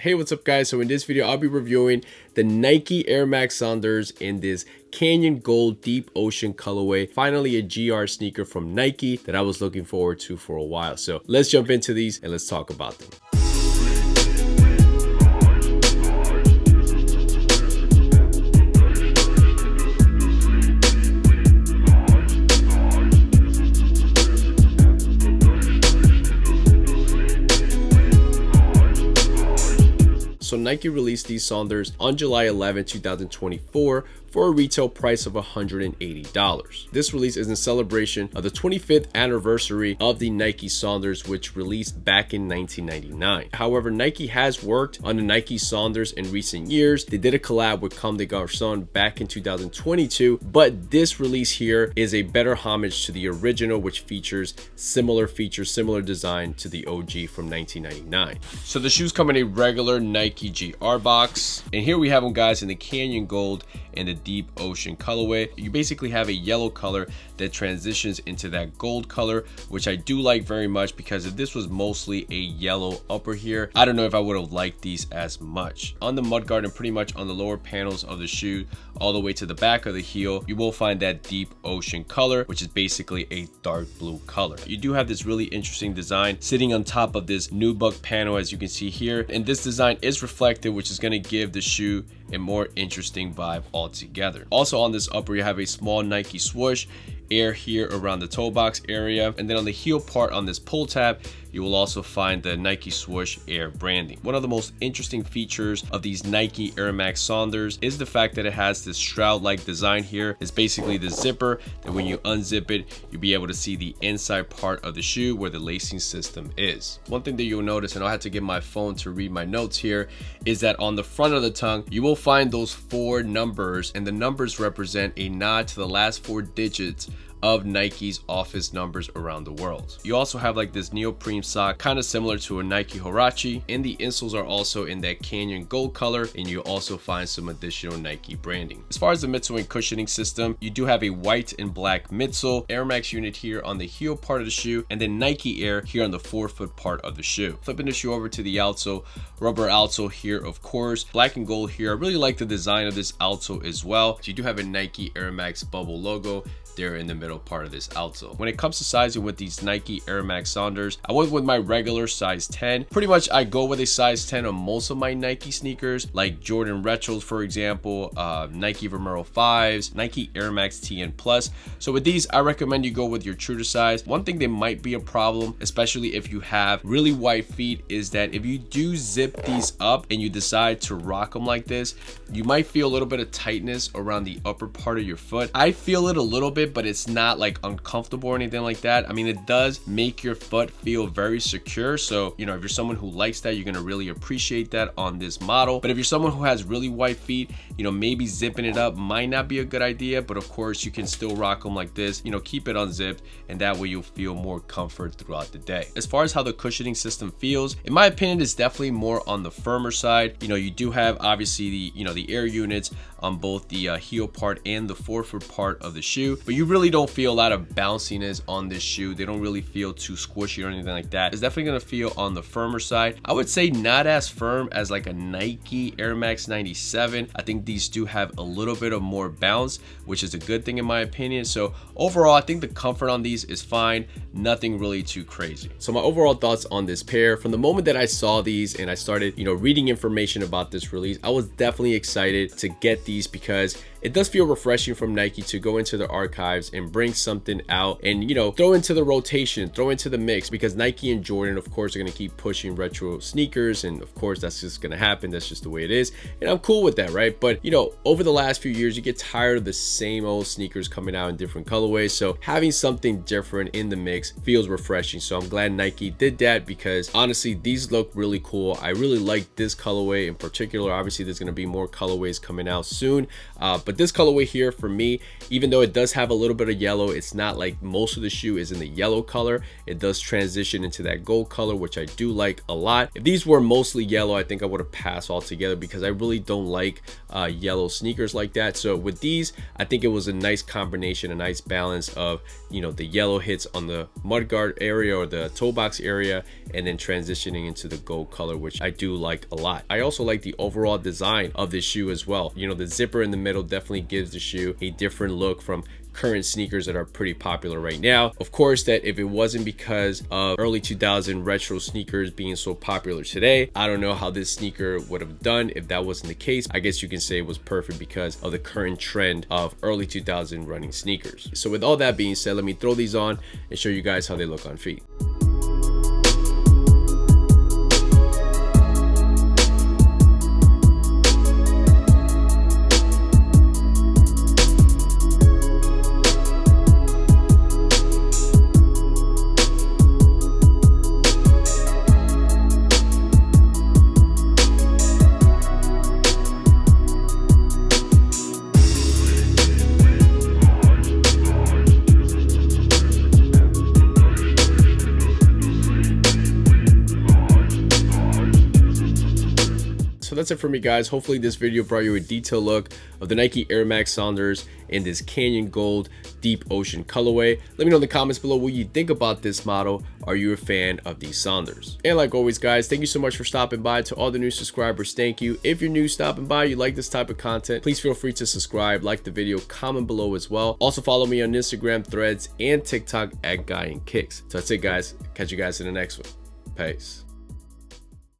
Hey, what's up guys? So in this video, I'll be reviewing the Nike Air Max SNDRs in this Canyon Gold Deep Ocean colorway. Finally a GR sneaker from Nike that I was looking forward to for a while. So let's jump into these and let's talk about them. So Nike released these SNDRs on July 11, 2024 for a retail price of $180. This release is in celebration of the 25th anniversary of the Nike SNDRs, which released back in 1999. However, Nike has worked on the Nike SNDRs in recent years. They did a collab with Comme des Garçons back in 2022, but this release here is a better homage to the original, which features, similar design to the OG from 1999. So the shoes come in a regular Nike GR box, and here we have them guys in the Canyon Gold and the Deep Ocean colorway. You basically have a yellow color that transitions into that gold color, which I do like very much, because if this was mostly a yellow upper here, I don't know if I would have liked these as much. On the mudguard and pretty much on the lower panels of the shoe all the way to the back of the heel, you will find that Deep Ocean color, which is basically a dark blue color. You do have this really interesting design sitting on top of this nubuck panel, as you can see here, and this design is reflective, which is going to give the shoe a more interesting vibe altogether. Also on this upper, you have a small Nike swoosh, air here around the toe box area, and then on the heel part on this pull tab, you will also find the Nike swoosh air branding. One of the most interesting features of these Nike Air Max SNDRs is the fact that it has this shroud-like design here. It's basically the zipper that when you unzip it, you'll be able to see the inside part of the shoe where the lacing system is. One thing that you'll notice, and I'll have to get my phone to read my notes here, is that on the front of the tongue, you will find those 4 numbers, and the numbers represent a nod to the last 4 digits of Nike's office numbers around the world. You also have like this neoprene sock, kind of similar to a Nike Huarache, and the insoles are also in that Canyon Gold color, and you also find some additional Nike branding. As far as the midsole and cushioning system, you do have a white and black midsole, Air Max unit here on the heel part of the shoe, and then Nike Air here on the forefoot part of the shoe. Flipping the shoe over to the outsole, rubber outsole here, of course, black and gold here. I really like the design of this outsole as well. So you do have a Nike Air Max bubble logo there in the middle part of this outsole. When it comes to sizing with these Nike Air Max SNDRs, I went with my regular size 10. Pretty much I go with a size 10 on most of my Nike sneakers, like Jordan Retros, for example, Nike Vomero 5s, Nike Air Max TN Plus. So with these, I recommend you go with your true to size. One thing that might be a problem, especially if you have really wide feet, is that if you do zip these up and you decide to rock them like this, you might feel a little bit of tightness around the upper part of your foot. I feel it a little bit, but it's not like uncomfortable or anything like that. I mean, it does make your foot feel very secure. So, you know, if you're someone who likes that, you're going to really appreciate that on this model. But if you're someone who has really wide feet, you know, maybe zipping it up might not be a good idea, but of course you can still rock them like this, you know, keep it unzipped, and that way you'll feel more comfort throughout the day. As far as how the cushioning system feels, in my opinion, it's definitely more on the firmer side. You know, you do have obviously the, you know, the air units on both the heel part and the forefoot part of the shoe, but you really don't feel a lot of bounciness on this shoe. They don't really feel too squishy or anything like that. It's definitely going to feel on the firmer side. I would say not as firm as like a Nike Air Max 97. I think these do have a little bit of more bounce, which is a good thing in my opinion. So overall, I think the comfort on these is fine. Nothing really too crazy. So my overall thoughts on this pair, from the moment that I saw these and I started, you know, reading information about this release, I was definitely excited to get these, because it does feel refreshing from Nike to go into the archives and bring something out and, you know, throw into the rotation, throw into the mix, because Nike and Jordan, of course, are going to keep pushing retro sneakers. And of course, that's just going to happen. That's just the way it is. And I'm cool with that, right? But, you know, over the last few years, you get tired of the same old sneakers coming out in different colorways. So having something different in the mix feels refreshing. So I'm glad Nike did that, because honestly, these look really cool. I really like this colorway in particular. Obviously, there's going to be more colorways coming out soon. But this colorway here for me, even though it does have have a little bit of yellow. It's not like most of the shoe is in the yellow color. It does transition into that gold color, which I do like a lot. If these were mostly yellow, I think I would have passed altogether because I really don't like yellow sneakers like that. So with these, I think it was a nice combination, a nice balance of, you know, the yellow hits on the mudguard area or the toe box area, and then transitioning into the gold color, which I do like a lot. I also like the overall design of this shoe as well. You know, the zipper in the middle definitely gives the shoe a different look from current sneakers that are pretty popular right now. Of course, that if it wasn't because of early 2000 retro sneakers being so popular today, I don't know how this sneaker would have done if that wasn't the case. I guess you can say it was perfect because of the current trend of early 2000 running sneakers. So with all that being said, let me throw these on and show you guys how they look on feet. So that's it for me, guys. Hopefully this video brought you a detailed look of the Nike Air Max SNDRs in this Canyon Gold Deep Ocean colorway. Let me know in the comments below what you think about this model. Are you a fan of these SNDRs? And like always, guys, thank you so much for stopping by. To all the new subscribers, thank you. If you're new stopping by, you like this type of content, please feel free to subscribe, like the video, comment below as well. Also follow me on Instagram, Threads, and TikTok at Guy and Kicks. So that's it, guys. Catch you guys in the next one. Peace.